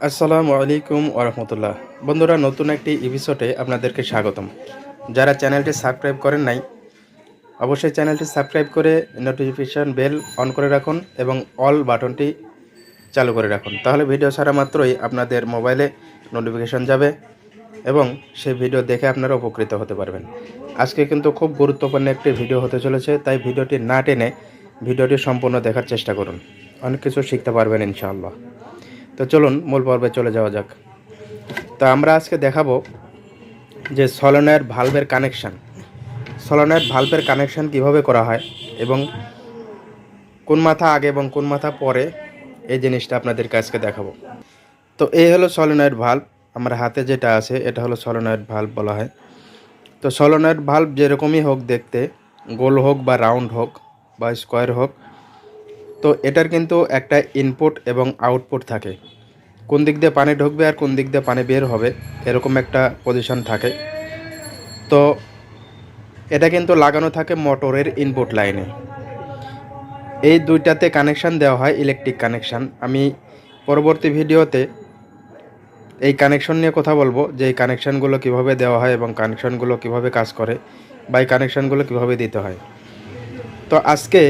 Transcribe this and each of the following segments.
আসসালামু আলাইকুম ওরহমতুল্লাহ। বন্ধুরা, নতুন একটি এপিসোডে আপনাদেরকে স্বাগতম। যারা চ্যানেলটি সাবস্ক্রাইব করেন নাই, অবশ্যই চ্যানেলটি সাবস্ক্রাইব করে নোটিফিকেশান বেল অন করে রাখুন এবং অল বাটনটি চালু করে রাখুন। তাহলে ভিডিও ছাড়া মাত্রই আপনাদের মোবাইলে নোটিফিকেশান যাবে এবং সেই ভিডিও দেখে আপনারা উপকৃত হতে পারবেন। আজকে কিন্তু খুব গুরুত্বপূর্ণ একটি ভিডিও হতে চলেছে, তাই ভিডিওটি না টেনে ভিডিওটি সম্পূর্ণ দেখার চেষ্টা করুন। অনেক কিছু শিখতে পারবেন ইনশাআল্লাহ। তো চলুন মূল পর্বে চলে যাওয়া যাক। তো আমরা আজকে দেখাবো যে সলোনয়েড ভালভের কানেকশান কিভাবে করা হয় এবং কোন মাথা আগে এবং কোন মাথা পরে, এই জিনিসটা আপনাদেরকে আজকে দেখাবো। তো এই হলো সলোনয়েড ভালভ। আমার হাতে যেটা আছে এটা হলো সলোনয়েড ভালভ বলা হয়। তো সলোনয়েড ভালভ যেরকমই হোক দেখতে, গোল হোক বা রাউন্ড হোক বা স্কোয়ার হোক, তো এটার কিন্তু একটা ইনপুট এবং আউটপুট থাকে। কোন দিক দিয়ে পানি ঢুকবে আর কোন দিক দিয়ে পানি বের হবে, এরকম একটা পজিশন থাকে। তো এটা কিন্তু লাগানো থাকে মোটরের ইনপুট লাইনে। এই দুইটাতে কানেকশান দেওয়া হয়, ইলেকট্রিক কানেকশান। আমি পরবর্তী ভিডিওতে এই কানেকশন নিয়ে কথা বলবো, যে এই কানেকশানগুলো কীভাবে দেওয়া হয় এবং কানেকশানগুলো কীভাবে কাজ করে বা এই কানেকশানগুলো কীভাবে দিতে হয়। তো আজকে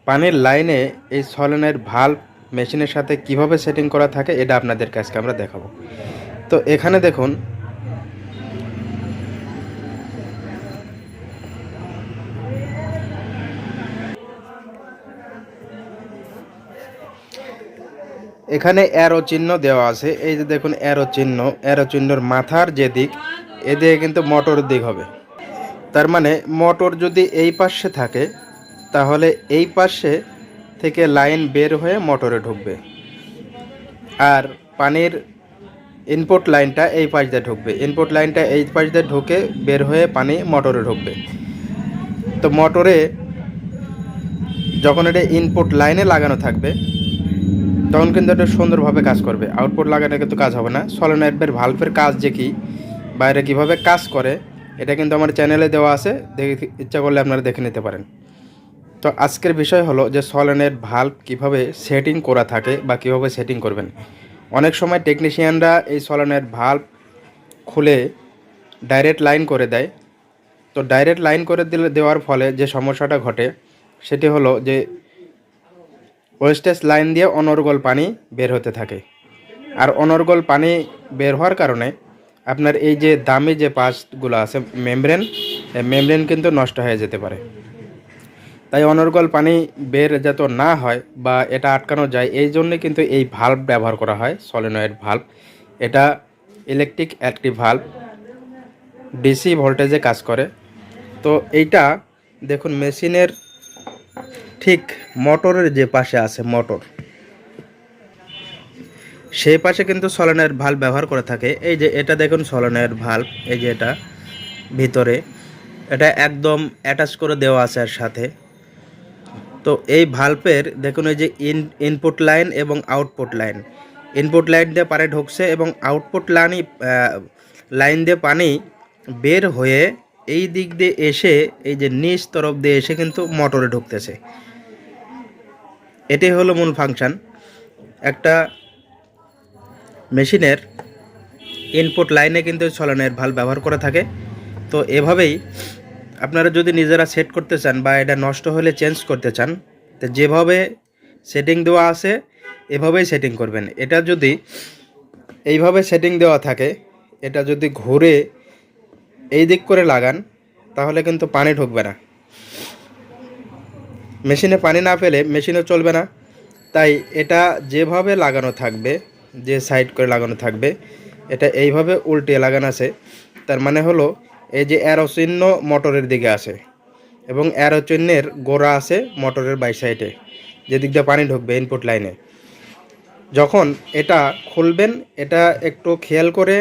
পানির লাইনে এই সলোনয়েড ভালভ মেশিনের সাথে কিভাবে সেটিং করা থাকে এটা আপনাদের কাছে আমরা দেখাবো। তো এখানে দেখুন, এখানে অ্যারো চিহ্ন দেওয়া আছে। এই যে দেখুন অ্যারো চিহ্নর মাথার যে দিক, এদিকে কিন্তু মোটরের দিক হবে। তার মানে মোটর যদি এই পাশে থাকে তাহলে এই পাশে থেকে লাইন বের হয়ে মোটরে ঢুকবে, আর পানির ইনপুট লাইনটা এই পাশ দিয়ে ঢুকবে। ইনপুট লাইনটা এই পাশ দিয়ে ঢুকে বের হয়ে পানি মোটরে ঢুকবে। তো মোটরে যখন এটা ইনপুট লাইনে লাগানো থাকবে তখন কিন্তু এটা সুন্দরভাবে কাজ করবে। আউটপুট লাগানো কিন্তু কাজ হবে না। সলোনয়েড ভালভের কাজ যে কি, বাইরে কিভাবে কাজ করে, এটা কিন্তু আমার চ্যানেলে দেওয়া আছে, দেখে ইচ্ছা করলে আপনারা দেখে নিতে পারেন। তো আজকের বিষয় হলো যে সলোনয়েড ভালভ কিভাবে সেটিং করা থাকে বা কিভাবে সেটিং করবেন। অনেক সময় টেকনিশিয়ানরা এই সলোনয়েড ভালভ খুলে ডাইরেক্ট লাইন করে দেয়। তো ডাইরেক্ট লাইন করে দেওয়ার ফলে যে সমস্যাটা ঘটে সেটি হলো যে ওয়েস্টেজ লাইন দিয়ে অনর্গল পানি বের হতে থাকে। আর অনর্গল পানি বের হওয়ার কারণে আপনার এই যে দামি যে পার্টসগুলো আছে মেমব্রেন কিন্তু নষ্ট হয়ে যেতে পারে। তাই অনর্গল পানি বের যাতে না হয় বা এটা আটকানো যায়, এই জন্যে কিন্তু এই ভালভ ব্যবহার করা হয়, সলিনয়েড ভালভ। এটা ইলেকট্রিক অ্যাক্টিভ ভালভ, ডিসি ভোল্টেজে কাজ করে। তো এইটা দেখুন মেশিনের ঠিক মোটরের যে পাশে আছে মোটর, সেই পাশে কিন্তু সলোনয়েড ভালভ ব্যবহার করে থাকে। এই যে এটা দেখুন সলোনয়েড ভালভ, এই যে এটা ভিতরে এটা একদম অ্যাটাচ করে দেওয়া আছে এর সাথে। তো এই ভালভের দেখুন এই যে ইনপুট লাইন এবং আউটপুট লাইন, ইনপুট লাইন দিয়ে পানি ঢুকছে এবং আউটপুট লাইন দিয়ে পানি বের হয়ে এই দিক দিয়ে এসে এই যে নিচ তরফ দিয়ে এসে কিন্তু মোটরে ঢুকতেছে। এটাই হলো মূল ফাংশন একটা মেশিনের। ইনপুট লাইনে কিন্তু সলোনয়েড ভালভ ব্যবহার করে থাকে। তো এভাবেই আপনারা যদি নিজেরা সেট করতে চান বা এটা নষ্ট হলে চেঞ্জ করতে চান, তো যেভাবে সেটিং দেওয়া আছে এভাবেই সেটিং করবেন। এটা যদি এইভাবে সেটিং দেওয়া থাকে, এটা যদি ঘুরে এই দিক করে লাগান তাহলে কিন্তু পানি ঢুকবে না, মেশিনে পানি না পেলে মেশিনও চলবে না। তাই এটা যেভাবে লাগানো থাকবে, যে সাইড করে লাগানো থাকবে, এটা এইভাবে উল্টে লাগানো আছে। তার মানে হলো এই যে অ্যারো চিহ্ন মোটরের দিকে আছে এবং অ্যারো চিহ্নের গোড়া আছে মোটরের বাই সাইডে, যেদিক দিয়ে পানি ঢুকবে ইনপুট লাইনে। যখন এটা খুলবেন, এটা একটু খেয়াল করে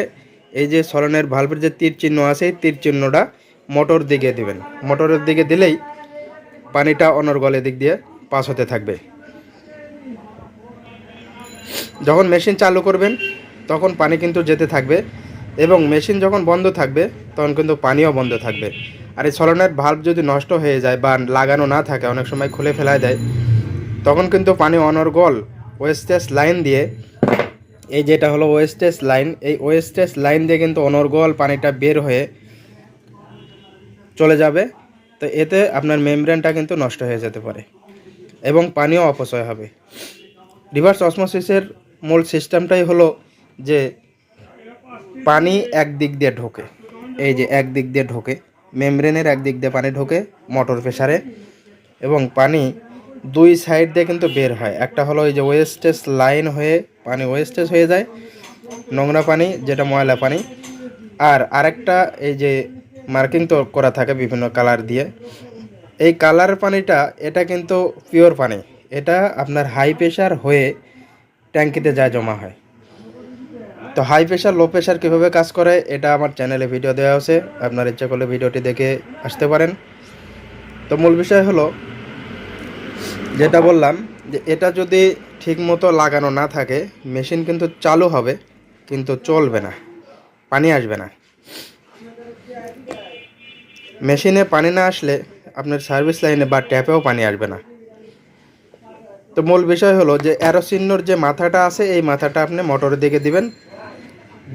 এই যে সলোনয়েড ভালভের যে তীর চিহ্ন আছে, এই তীর চিহ্নটা মোটর দিকে দিবেন। মোটরের দিকে দিলেই পানিটা অনর্গলের দিক দিয়ে পাস হতে থাকবে। যখন মেশিন চালু করবেন তখন পানি কিন্তু যেতে থাকবে এবং মেশিন যখন বন্ধ থাকবে তখন কিন্তু পানিও বন্ধ থাকবে। আর এই সলোনয়েড ভালভ যদি নষ্ট হয়ে যায় বা লাগানো না থাকে, অনেক সময় খুলে ফেলা দেয়, তখন কিন্তু পানি অনর্গল ওয়েস্টেজ লাইন দিয়ে এই যেটা হলো ওয়েস্টেজ লাইন, এই ওয়েস্টেজ লাইন দিয়ে কিন্তু অনর্গল পানিটা বের হয়ে চলে যাবে। তো এতে আপনার মেমব্রেনটা কিন্তু নষ্ট হয়ে যেতে পারে এবং পানিও অপচয় হবে। রিভার্স অসমোসিসের মূল সিস্টেমটাই হলো যে পানি একদিক দিয়ে ঢোকে, এই যে একদিক দিয়ে ঢোকে, মেমব্রেনের একদিক দিয়ে পানি ঢোকে মোটর প্রেসারে, এবং পানি দুই সাইড দিয়ে কিন্তু বের হয়। একটা হলো এই যে ওয়েস্টেজ লাইন হয়ে পানি ওয়েস্টেজ হয়ে যায়, নোংরা পানি যেটা ময়লা পানি, আর আরেকটা এই যে মার্কিং তো করা থাকে বিভিন্ন কালার দিয়ে, এই কালার পানিটা এটা কিন্তু পিওর পানি, এটা আপনার হাই প্রেশার হয়ে ট্যাঙ্কিতে যায় জমা হয়। তো হাই প্রেশার লো প্রেশার কীভাবে কাজ করে এটা আমার চ্যানেলে ভিডিও দেওয়া আছে, আপনার ইচ্ছা করলে ভিডিওটি দেখে আসতে পারেন। তো মূল বিষয় হলো যেটা বললাম যে এটা যদি ঠিকমতো লাগানো না থাকে মেশিন কিন্তু চালু হবে কিন্তু চলবে না, পানি আসবে না। মেশিনে পানি না আসলে আপনার সার্ভিস লাইনে বা ট্যাপেও পানি আসবে না। তো মূল বিষয় হলো যে অ্যারো চিহ্নর যে মাথাটা আছে এই মাথাটা আপনি মোটরের দিকে দিবেন,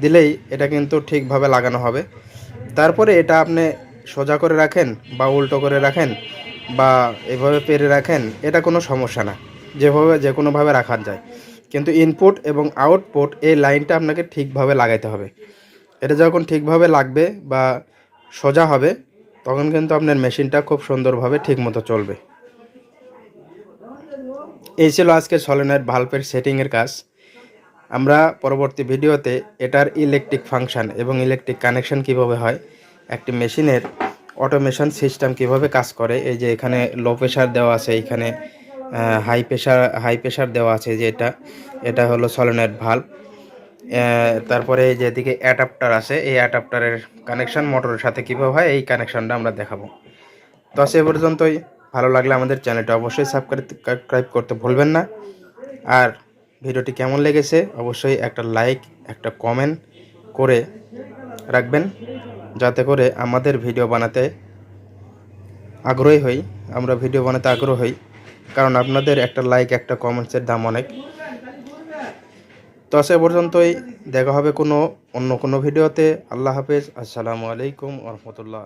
দিলেই এটা কিন্তু ঠিকভাবে লাগানো হবে। তারপরে এটা আপনি সোজা করে রাখেন বা উল্টো করে রাখেন বা এভাবে পেরে রাখেন, এটা কোনো সমস্যা না, যেভাবে যে কোনোভাবে রাখা যায়। কিন্তু ইনপুট এবং আউটপুট এই লাইনটা আপনাকে ঠিকভাবে লাগাইতে হবে। এটা যখন ঠিকভাবে লাগবে বা সোজা হবে তখন কিন্তু আপনার মেশিনটা খুব সুন্দরভাবে ঠিকমতো চলবে। এই ছিল আজকে সলিনয়েড ভালভের সেটিংয়ের কাজ। আমরা পরবর্তী ভিডিওতে এটার ইলেকট্রিক ফাংশন এবং ইলেকট্রিক কানেকশন কিভাবে হয়, একটি মেশিনের অটোমেশন সিস্টেম কিভাবে কাজ করে, এই যে এখানে লো প্রেশার দেওয়া আছে, এখানে হাই প্রেশার দেওয়া আছে, যে এটা হলো সলিনয়েড ভালভ। তারপরে এই যে এদিকে অ্যাডাপ্টার আছে, এই অ্যাডাপ্টারের কানেকশন মোটরের সাথে কীভাবে হয় এই কানেকশনটা আমরা দেখাবো। তো সে পর্যন্তই। ভালো লাগলে আমাদের চ্যানেলটা অবশ্যই সাবস্ক্রাইব করতে ভুলবেন না। আর ভিডিওটি কেমন লেগেছে অবশ্যই একটা লাইক একটা কমেন্ট করে রাখবেন, যাতে করে আমাদের ভিডিও বানাতে আগ্রহী হই, আমরা ভিডিও বানাতে আগ্রহ হই, কারণ আপনাদের একটা লাইক একটা কমেন্টসের দাম অনেক। তো সে পর্যন্তই, দেখা হবে অন্য কোনো ভিডিওতে। আল্লাহ হাফেজ, আসসালামু আলাইকুম ওয়া রাহমাতুল্লাহ।